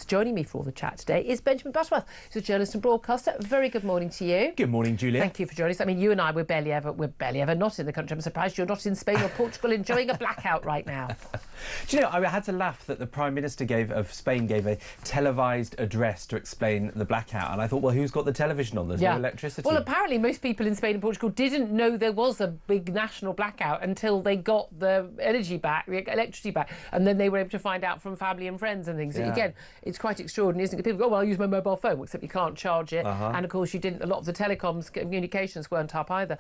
Joining me for all the chat today is Benjamin Butterworth, who's a journalist and broadcaster. Very good morning to you. Good morning, Julia. Thank you for joining us. I mean, you and I, we're barely ever not in the country. I'm surprised you're not in Spain or Portugal enjoying a blackout right now. Do you know, I had to laugh that the Prime Minister of Spain gave a televised address to explain the blackout, and I thought, well, who's got the television on? There's no electricity. Well, apparently most people in Spain and Portugal didn't know there was a big national blackout until they got the electricity back, and then they were able to find out from family and friends and things. Yeah. Again, it's quite extraordinary, isn't it? People go, oh, well, I'll use my mobile phone, except you can't charge it. And of course, a lot of the telecoms communications weren't up either.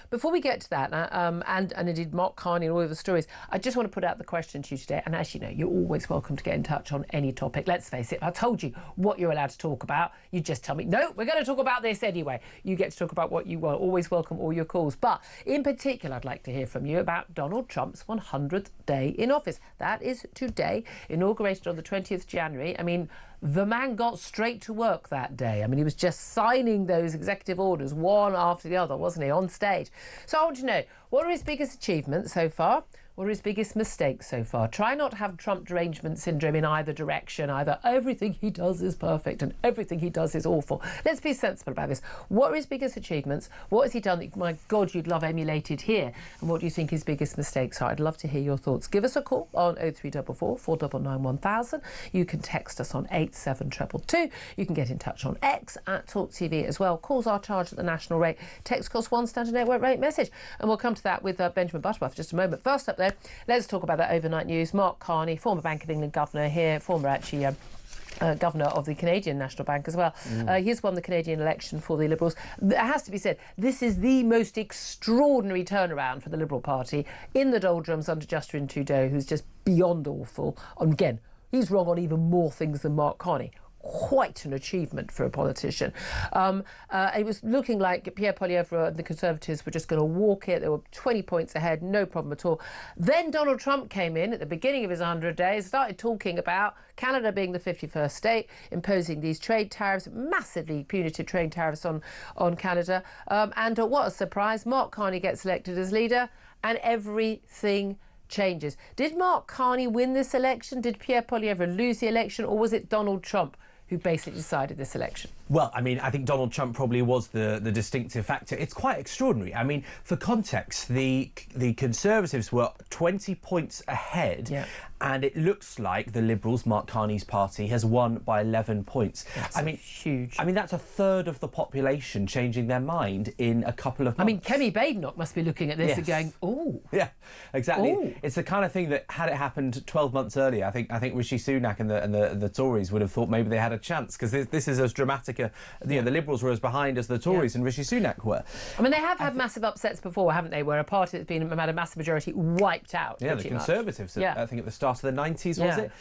Before we get to that, and indeed Mark Carney and all of the stories, I just want to put out the question to you today. And as you know, you're always welcome to get in touch on any topic. Let's face it, I told you what you're allowed to talk about. You just tell me, no, we're going to talk about this anyway. You get to talk about what you want. Always welcome all your calls. But in particular, I'd like to hear from you about Donald Trump's 100th day in office. That is today, inaugurated on the 20th January. I mean, the man got straight to work that day. I mean, he was just signing those executive orders one after the other, wasn't he, on stage? So I want to know, what are his biggest achievements so far? What are his biggest mistakes so far? Try not to have Trump derangement syndrome in either direction, either everything he does is perfect and everything he does is awful. Let's be sensible about this. What are his biggest achievements? What has he done that, my God, you'd love emulated here? And what do you think his biggest mistakes are? I'd love to hear your thoughts. Give us a call on 0344 499 1000. You can text us on 87222. You can get in touch on X at TalkTV as well. Calls are charged at the national rate. Text costs one standard network rate message. And we'll come to that with Benjamin Butterworth in just a moment. First up, though, let's talk about that overnight news. Mark Carney, former Bank of England governor here, governor of the Canadian National Bank as well. He's won the Canadian election for the Liberals. It has to be said, this is the most extraordinary turnaround for the Liberal Party in the doldrums under Justin Trudeau, who's just beyond awful. And again, he's wrong on even more things than Mark Carney. Quite an achievement for a politician. It was looking like Pierre Poilievre and the Conservatives were just going to walk it. They were 20 points ahead, no problem at all. Then Donald Trump came in at the beginning of his 100 days, started talking about Canada being the 51st state, imposing these trade tariffs, massively punitive trade tariffs on Canada. And what a surprise, Mark Carney gets elected as leader and everything changes. Did Mark Carney win this election? Did Pierre Poilievre lose the election? Or was it Donald Trump who basically decided this election? Well, I mean, I think Donald Trump probably was the distinctive factor. It's quite extraordinary. I mean, for context, the Conservatives were 20 points ahead, and it looks like the Liberals, Mark Carney's party, has won by 11 points. That's huge. I mean, that's a third of the population changing their mind in a couple of months. I mean, Kemi Badenoch must be looking at this and going, oh. Yeah, exactly. Ooh. It's the kind of thing that, had it happened 12 months earlier, I think Rishi Sunak and the Tories would have thought maybe they had a chance, because this is as dramatic the Liberals were as behind as the Tories and Rishi Sunak were. I mean, they have had massive upsets before, haven't they, where a party that's had a massive majority wiped out. Yeah, the Conservatives, I think at the start of the 90s, was it?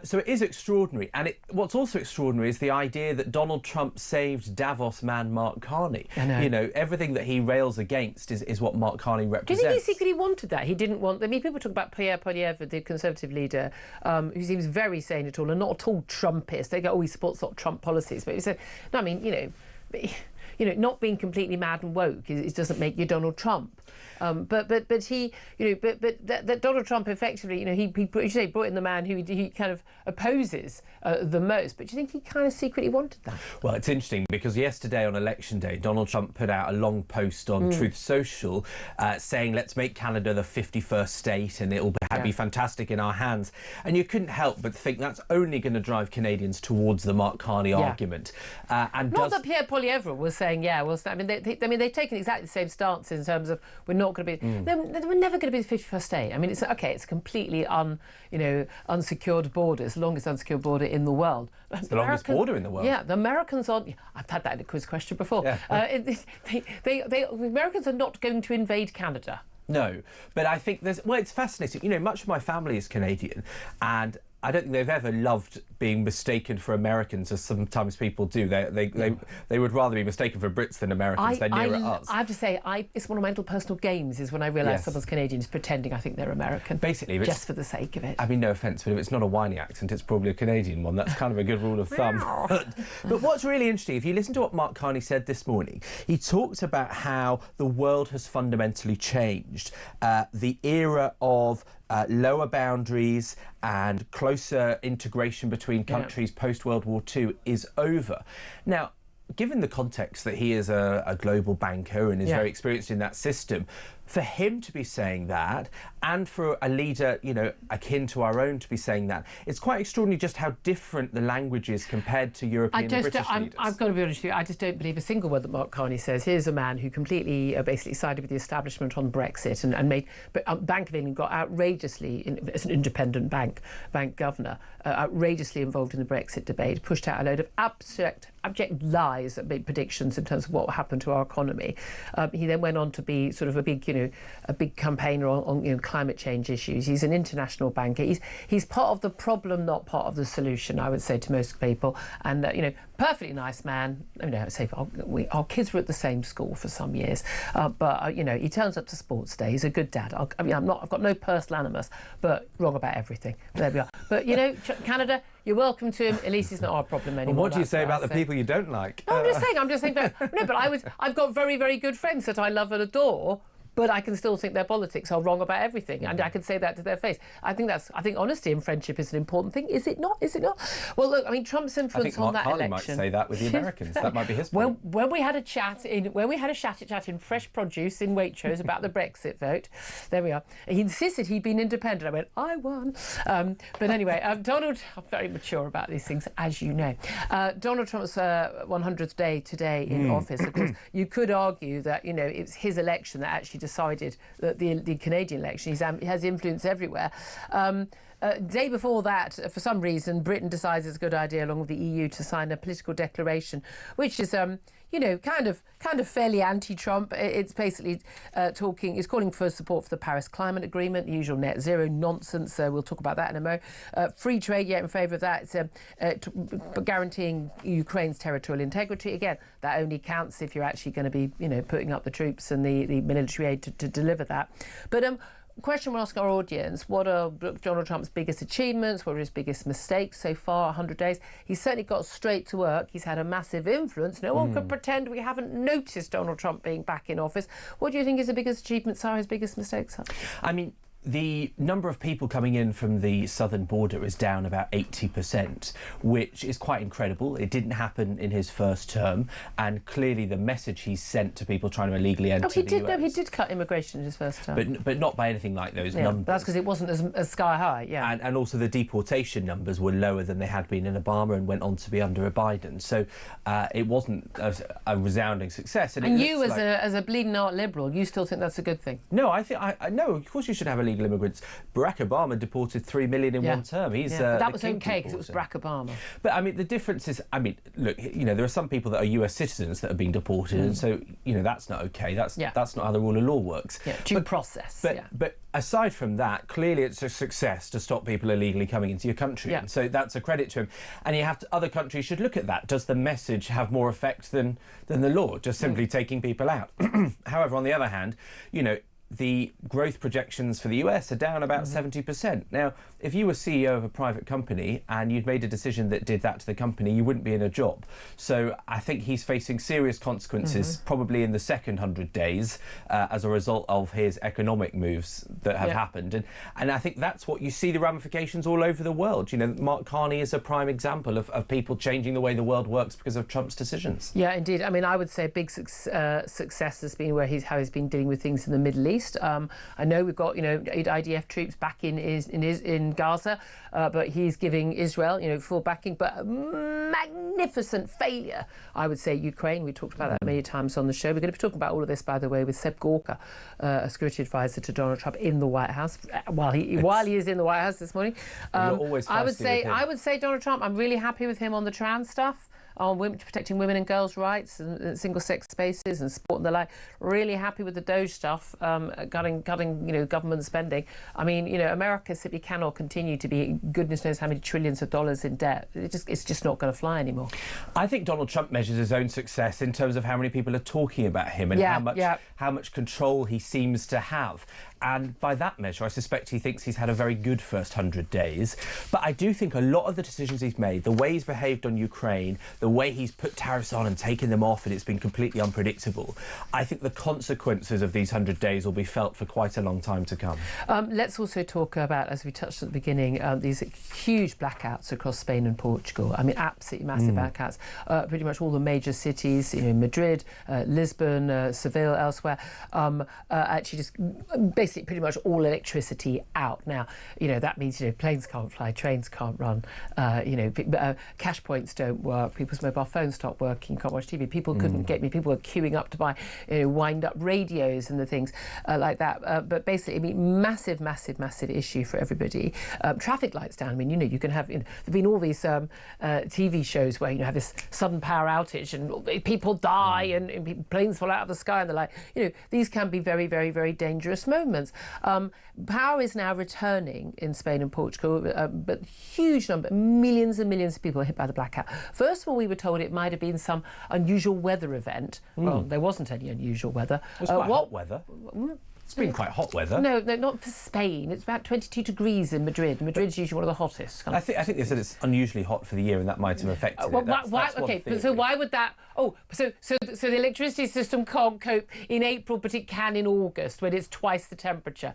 So it is extraordinary. And what's also extraordinary is the idea that Donald Trump saved Davos man Mark Carney. I know. You know, everything that he rails against is what Mark Carney represents. Do you think he secretly wanted that? He didn't want... I mean, people talk about Pierre Poilievre, the Conservative leader, who seems very sane at all and not at all Trumpist. They go, oh, he supports sort of Trump policies. But he said, no, I mean, not being completely mad and woke it doesn't make you Donald Trump. But that Donald Trump effectively, he brought in the man who he kind of opposes the most. But do you think he kind of secretly wanted that? Well, it's interesting because yesterday on Election Day, Donald Trump put out a long post on Truth Social saying, let's make Canada the 51st state and it'll be fantastic in our hands. And you couldn't help but think that's only going to drive Canadians towards the Mark Carney argument. Not that Pierre Poilievre was saying, they've taken exactly the same stance in terms of we're not going to be, we're never going to be the 51st state. I mean, it's completely unsecured border, longest unsecured border in the world. It's the longest border in the world. Yeah, the Americans are. I've had that in a quiz question before. Yeah. The Americans are not going to invade Canada. No, but I think it's fascinating. Much of my family is Canadian, and I don't think they've ever loved being mistaken for Americans, as sometimes people do. They would rather be mistaken for Brits than Americans. They're nearer us. I have to say, it's one of my little personal games is when I realise someone's Canadian is pretending I think they're American. Basically, just for the sake of it. I mean, no offence, but if it's not a whiny accent, it's probably a Canadian one. That's kind of a good rule of thumb. But what's really interesting, if you listen to what Mark Carney said this morning, he talked about how the world has fundamentally changed. The era of lower boundaries and closer integration between countries post-World War II is over. Now, given the context that he is a global banker and is very experienced in that system, for him to be saying that, and for a leader, you know, akin to our own to be saying that, it's quite extraordinary just how different the language is compared to European and British leaders. I've got to be honest with you, I just don't believe a single word that Mark Carney says. Here's a man who completely basically sided with the establishment on Brexit and made... But Bank of England got outrageously, as an independent bank outrageously involved in the Brexit debate, pushed out a load of abject lies that made predictions in terms of what happened to our economy. He then went on to be sort of a big campaigner on climate change issues. He's an international banker. He's part of the problem, not part of the solution, I would say to most people. And perfectly nice man. I mean, I would say our kids were at the same school for some years, but he turns up to sports day. He's a good dad. I've got no personal animus, but wrong about everything. There we are. But Canada, you're welcome to him. At least it's not our problem anymore. And what do you say about the people you don't like? No, I'm just saying. No, but I've got very, very good friends that I love and adore. But I can still think their politics are wrong about everything, and I can say that to their face. I think honesty in friendship is an important thing. Is it not? Is it not? Well, look, I mean, Trump's influence on that election. I think Mark Carney might say that with the Americans. That might be his point. When we had a chat in Fresh Produce in Waitrose about the Brexit vote, there we are. He insisted he'd been independent. I went, I won. But anyway, I'm very mature about these things, as you know. Donald Trump's 100th day today in office. Of course, you could argue that it's his election that actually decided that the Canadian election. He has influence everywhere. Day before that, for some reason, Britain decides it's a good idea, along with the EU, to sign a political declaration, which is, kind of fairly anti-Trump. It's basically it's calling for support for the Paris Climate Agreement, the usual net zero nonsense. We'll talk about that in a moment. Free trade, in favour of that. It's guaranteeing Ukraine's territorial integrity. Again, that only counts if you're actually going to be, putting up the troops and the military aid to deliver that. But question we'll ask our audience: what are Donald Trump's biggest achievements? What are his biggest mistakes so far? 100 days. He's certainly got straight to work. He's had a massive influence. No one could pretend we haven't noticed Donald Trump being back in office. What do you think his biggest achievements are? His biggest mistakes are? I mean, the number of people coming in from the southern border is down about 80%, which is quite incredible. It didn't happen in his first term, and clearly the message he's sent to people trying to illegally enter the US... No, he did cut immigration in his first term. But not by anything like those numbers. That's because it wasn't as sky high, And also the deportation numbers were lower than they had been in Obama and went on to be under a Biden. So it wasn't a resounding success. And you, as a bleeding art liberal, you still think that's a good thing? No, no, of course you should have illegal immigrants. Barack Obama deported 3 million in one term. But that was okay because it was Barack Obama. But I mean, the difference is, look, there are some people that are US citizens that are being deported, and so that's not okay. That's not how the rule of law works. Due process. But aside from that, clearly it's a success to stop people illegally coming into your country, and so that's a credit to him. And other countries should look at that. Does the message have more effect than the law? Just simply taking people out. However, on the other hand, the growth projections for the US are down about 70%. Now, if you were CEO of a private company and you'd made a decision that did that to the company, you wouldn't be in a job. So I think he's facing serious consequences probably in the second 100 days as a result of his economic moves that have happened. And I think that's what you see the ramifications all over the world. Mark Carney is a prime example of people changing the way the world works because of Trump's decisions. Yeah, indeed. I mean, I would say a big success has been how he's been dealing with things in the Middle East. I know we've got IDF troops back in Gaza, but he's giving Israel full backing. But a magnificent failure, I would say, Ukraine. We talked about that many times on the show. We're going to be talking about all of this, by the way, with Seb Gorka, a security advisor to Donald Trump in the White House while he is in the White House this morning. You're always I would say Donald Trump. I'm really happy with him on the trans stuff, on protecting women and girls' rights and single-sex spaces and sport and the like. Really happy with the Doge stuff, cutting government spending. I mean, America simply cannot continue to be goodness knows how many trillions of dollars in debt. It's just not going to fly anymore. I think Donald Trump measures his own success in terms of how many people are talking about him and how much control he seems to have. And by that measure, I suspect he thinks he's had a very good first 100 days. But I do think a lot of the decisions he's made, the way he's behaved on Ukraine, the way he's put tariffs on and taken them off, and it's been completely unpredictable. I think the consequences of these 100 days will be felt for quite a long time to come. Let's also talk about, as we touched at the beginning, these huge blackouts across Spain and Portugal. I mean, absolutely massive blackouts. Pretty much all the major cities, Madrid, Lisbon, Seville, elsewhere, actually just basically pretty much all electricity out. Now, that means, planes can't fly, trains can't run, cash points don't work, people's mobile phones stop working, can't watch TV. People couldn't get me. People were queuing up to buy, wind-up radios and the things like that. But basically, I mean, massive issue for everybody. Traffic lights down. I mean, you can have. There've been all these TV shows where you have this sudden power outage and people die and planes fall out of the sky and the like. These can be very, very, very dangerous moments. Power is now returning in Spain and Portugal, but huge number, millions and millions of people are hit by the blackout. First of all, we were told it might have been some unusual weather event. Well, there wasn't any unusual weather. It was quite hot weather. It's been quite hot weather. No, not for Spain. It's about 22 degrees in Madrid. Madrid's usually one of the hottest. I think they said it's unusually hot for the year, and that might have affected it. Okay, so why would that? Oh, so the electricity system can't cope in April, but it can in August when it's twice the temperature.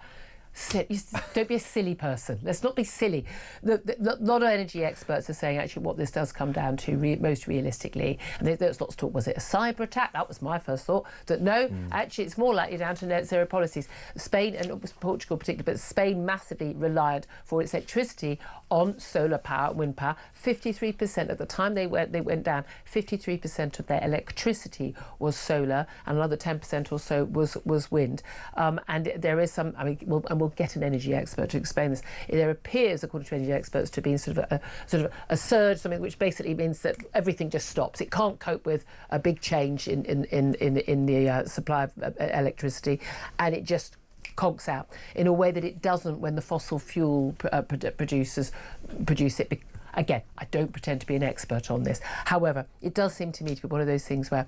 Don't be a silly person. Let's not be silly. A lot of energy experts are saying actually what this does come down to most realistically, and there's lots of talk, was it a cyber attack? That was my first thought, that no, actually it's more likely down to net zero policies. Spain and Portugal particularly, but Spain massively relied for its electricity on solar power, wind power. 53% at the time they went down, 53% of their electricity was solar, and another 10% or so was wind. And there is some, we'll get an energy expert to explain this. There appears, according to energy experts, to be sort of a surge, something which basically means that everything just stops. It can't cope with a big change in the supply of electricity, and it just conks out in a way that it doesn't when the fossil fuel producers produce it. Again, I don't pretend to be an expert on this. However, it does seem to me to be one of those things where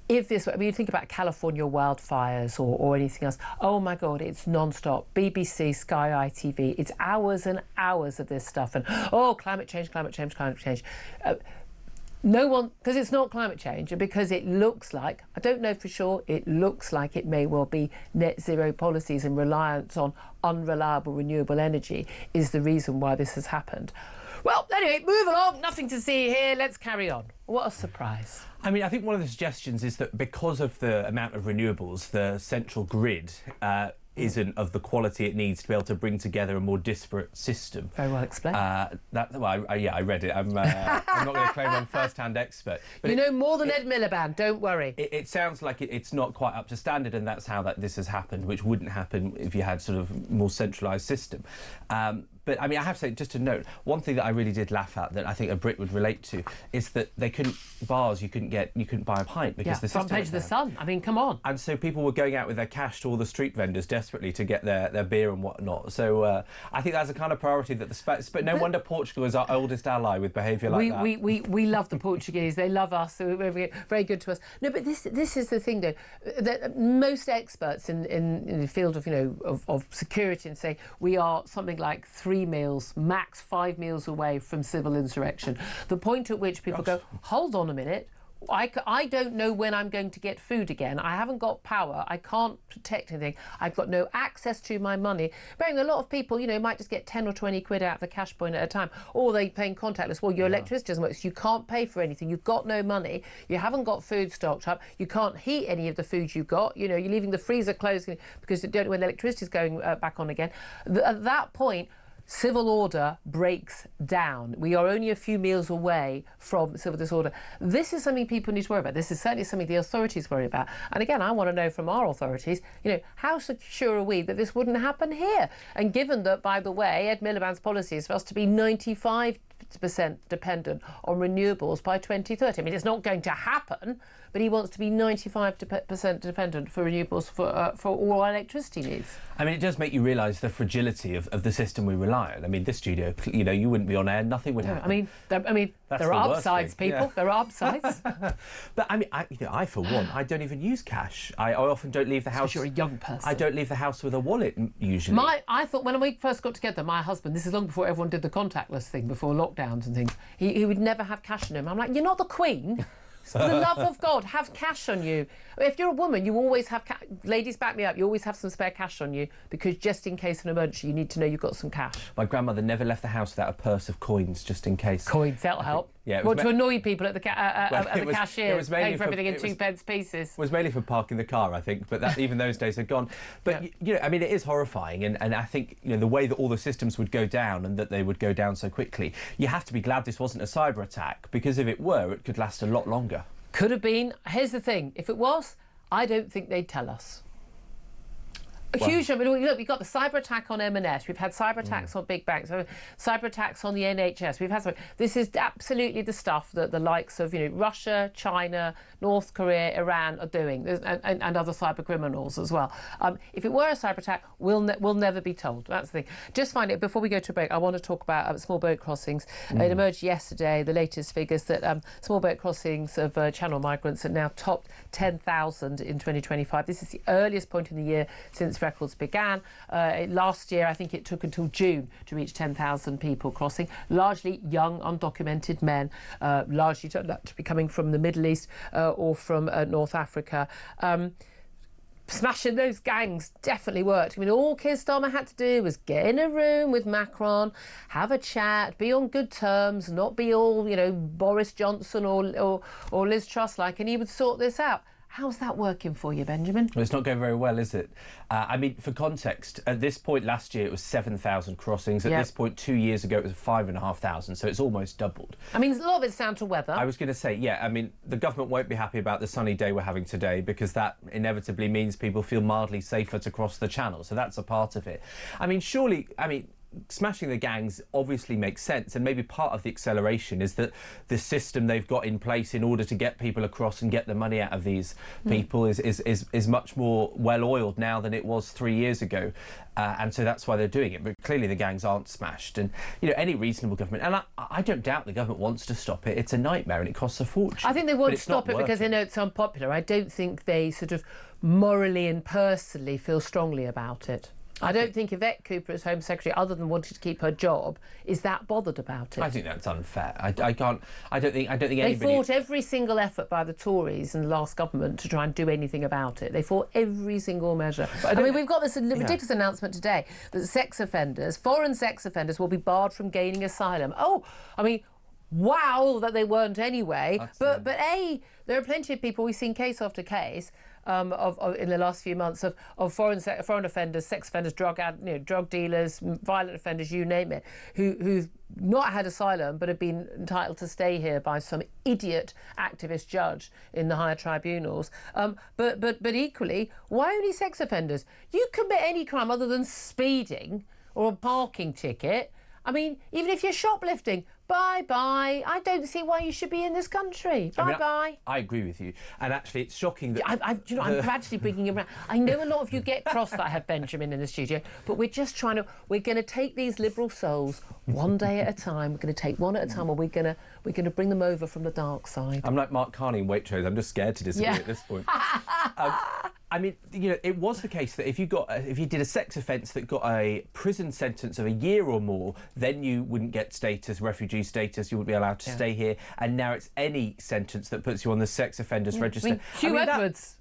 if this, you think about California wildfires or anything else, oh my God, it's non-stop. BBC, Sky ITV, it's hours and hours of this stuff. And, climate change. No one, because it's not climate change, and because it looks like, I don't know for sure, it looks like it may well be net zero policies and reliance on unreliable renewable energy is the reason why this has happened. Well, anyway, move along, nothing to see here, let's carry on. What a surprise. I mean, I think one of the suggestions is that because of the amount of renewables, the central grid isn't of the quality it needs to be able to bring together a more disparate system. Very well explained. I read it. I'm not going to claim I'm first-hand expert. But you know more than Ed Miliband, don't worry. It sounds like it's not quite up to standard, and that's how this has happened, which wouldn't happen if you had sort of more centralised system. But I mean, I have to say, just to note, one thing that I really did laugh at that I think a Brit would relate to is that you couldn't buy a pint because the front page of the Sun. I mean, come on. And so people were going out with their cash to all the street vendors desperately to get their beer and whatnot. So I think that's a kind of priority that but no wonder Portugal is our oldest ally with behaviour like that. We love the Portuguese. They love us. They're very, very good to us. No, but this is the thing, though, that most experts in the field of security and say we are something like 3 meals, max 5 meals away from civil insurrection. The point at which people go, hold on a minute, I don't know when I'm going to get food again. I haven't got power. I can't protect anything. I've got no access to my money. Bearing a lot of people, might just get 10 or 20 quid out of the cash point at a time, or they paying contactless. Well, your electricity doesn't work, so you can't pay for anything. You've got no money. You haven't got food stocked up. You can't heat any of the food you've got. You're leaving the freezer closed because you don't know when the electricity is going back on again. At that point, civil order breaks down. We are only a few meals away from civil disorder. This is something people need to worry about. This is certainly something the authorities worry about. And again, I want to know from our authorities, how secure are we that this wouldn't happen here? And given that, by the way, Ed Miliband's policy is for us to be 95% dependent on renewables by 2030. I mean, it's not going to happen, but he wants to be 95% dependent for renewables for all our electricity needs. I mean, it does make you realise the fragility of the system we rely on. I mean, this studio, you wouldn't be on air, nothing would happen. I mean, there are upsides, people. Yeah. There are upsides. But I mean, I for one, I don't even use cash. I often don't leave the house. Because you're a young person. I don't leave the house with a wallet usually. I thought when we first got together, my husband, this is long before everyone did the contactless thing, before lockdowns and things, he would never have cash on him. I'm like, you're not the Queen. For the love of God, have cash on you. If you're a woman, you always have ladies, back me up. You always have some spare cash on you, because just in case of an emergency, you need to know you've got some cash. My grandmother never left the house without a purse of coins, just in case. Coins, that'll help. Yeah, to annoy people at the cashier, paying for everything in 2p pieces. It was mainly for parking the car, I think, but even those days are gone. But you know, I mean, it is horrifying, and I think, you know, the way that all the systems would go down, and that they would go down so quickly, you have to be glad this wasn't a cyber attack, because if it were, it could last a lot longer. Could have been. Here's the thing: if it was, I don't think they'd tell us. Huge. I mean, look, we've got the cyber attack on M&S. We've had cyber attacks on big banks. Cyber attacks on the NHS. We've had. This is absolutely the stuff that the likes of, you know, Russia, China, North Korea, Iran are doing, and other cyber criminals as well. If it were a cyber attack, we'll never be told. That's the thing. Just find it. Before we go to a break, I want to talk about small boat crossings. It emerged yesterday, the latest figures, that small boat crossings of Channel migrants are now topped 10,000 in 2025. This is the earliest point in the year since records began. Last year, I think it took until June to reach 10,000 people crossing, largely young, undocumented men, largely turned out to be coming from the Middle East or from North Africa. Smashing those gangs definitely worked. I mean, all Keir Starmer had to do was get in a room with Macron, have a chat, be on good terms, not be all, you know, Boris Johnson or Liz Truss-like, and he would sort this out. How's that working for you, Benjamin? Well, it's not going very well, is it? I mean, for context, at this point last year it was 7,000 crossings. At this point 2 years ago it was 5,500, so it's almost doubled. I mean, a lot of it's down to weather. I was going to say, yeah, I mean, the government won't be happy about the sunny day we're having today, because that inevitably means people feel mildly safer to cross the channel, so that's a part of it. I mean, surely, smashing the gangs obviously makes sense, and maybe part of the acceleration is that the system they've got in place in order to get people across and get the money out of these people is much more well-oiled now than it was 3 years ago, and so that's why they're doing it. But clearly the gangs aren't smashed, and you know, any reasonable government, and I don't doubt the government wants to stop it. It's a nightmare and it costs a fortune. I think they want to stop it because they know it's unpopular. I don't think they sort of morally and personally feel strongly about it. I don't think Yvette Cooper as Home Secretary, other than wanting to keep her job, is that bothered about it. I think that's unfair. I don't think anybody... They fought every single effort by the Tories in the last government to try and do anything about it. They fought every single measure. I mean, we've got this ridiculous announcement today that sex offenders, foreign sex offenders, will be barred from gaining asylum. Oh, I mean, wow, that they weren't anyway. But there are plenty of people, we've seen case after case, in the last few months of foreign offenders, sex offenders, drug dealers, violent offenders, you name it, who've not had asylum but have been entitled to stay here by some idiot activist judge in the higher tribunals. But equally, why only sex offenders? You commit any crime other than speeding or a parking ticket. I mean, even if you're shoplifting, bye-bye. I don't see why you should be in this country. Bye-bye. I agree with you. And actually, it's shocking that... I'm gradually bringing him around. I know a lot of you get cross that I have Benjamin in the studio, but we're just trying to... We're going to take these liberal souls one day at a time. We're going to take one at a time, and we're going to bring them over from the dark side. I'm like Mark Carney in Waitrose. I'm just scared to disagree at this point. I mean, you know, it was the case that if you did a sex offence that got a prison sentence of a year or more, then you wouldn't get refugee status, you wouldn't be allowed to stay here. And now it's any sentence that puts you on the sex offenders register. Hugh Edwards.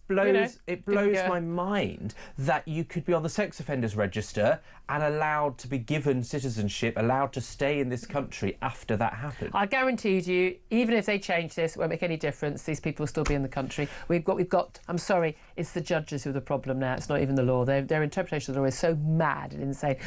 It blows my mind that you could be on the sex offenders register and allowed to be given citizenship, allowed to stay in this country after that happened. I guarantee you, even if they change this, it won't make any difference. These people will still be in the country. We've got. I'm sorry, it's the judges who are the problem now. It's not even the law. Their interpretation of the law is so mad and insane.